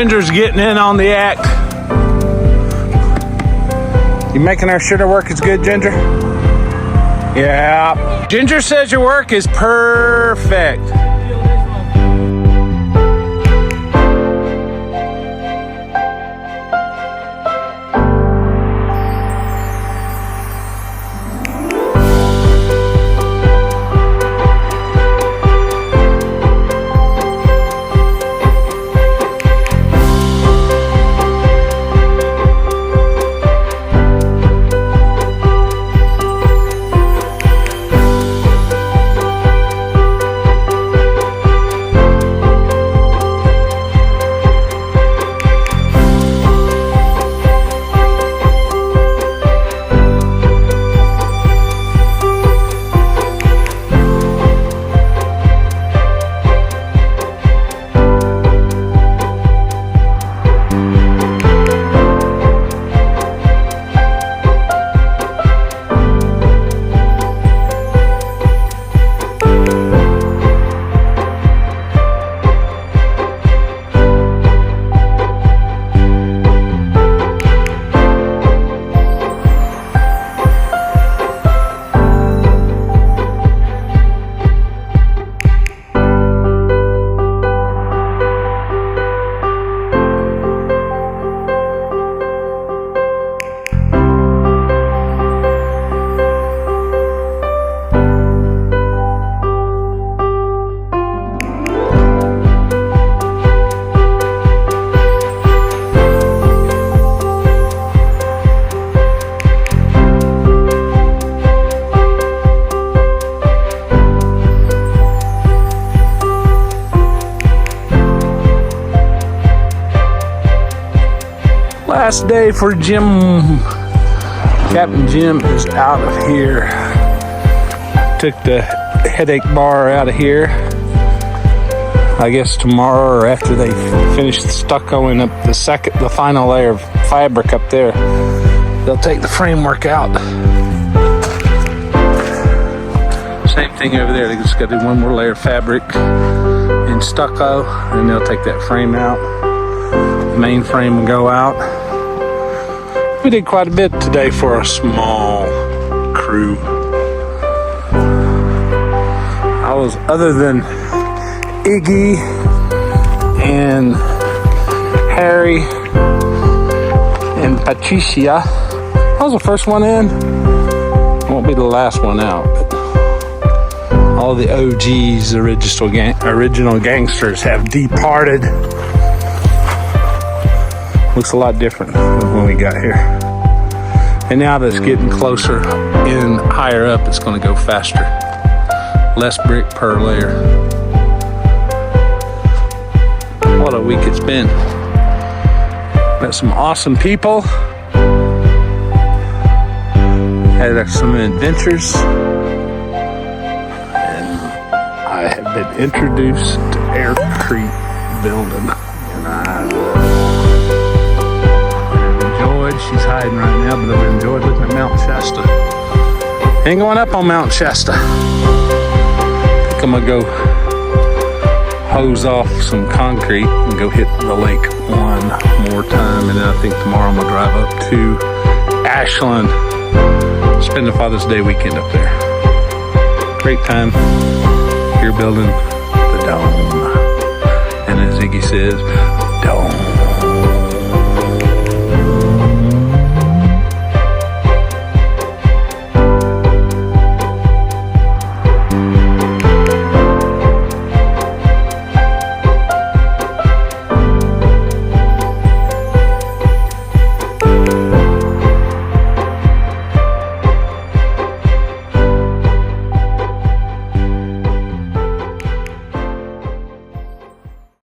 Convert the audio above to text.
Ginger's getting in on the act. You making our shooter work as good, Ginger? Yeah. Ginger says your work is perfect. Last day for Jim. Captain Jim is out of here. Took the headache bar out of here. I guess tomorrow or after they finish the stuccoing up the final layer of fabric up there, they'll take the framework out. Same thing over there. They just got to do one more layer of fabric in stucco, and they'll take that frame out. The main frame will go out. We did quite a bit today for a small crew. Other than Iggy and Harry and Patricia, I was the first one in. Won't be the last one out. But all the OGs, original gangsters, have departed. Looks a lot different than when we got here. And now that it's getting closer and higher up, it's going to go faster. Less brick per layer. What a week it's been. Met some awesome people. Had some adventures. And I have been introduced to aircrete building. And I've enjoyed. She's hiding right now, but I've enjoyed looking at Mount Shasta. Ain't going up on Mount Shasta. I think I'm gonna go hose off some concrete and go hit the lake one more time, and then I think tomorrow I'm gonna drive up to Ashland, spend the Father's Day weekend up there. Great time here building the dome, and as Iggy says, dome.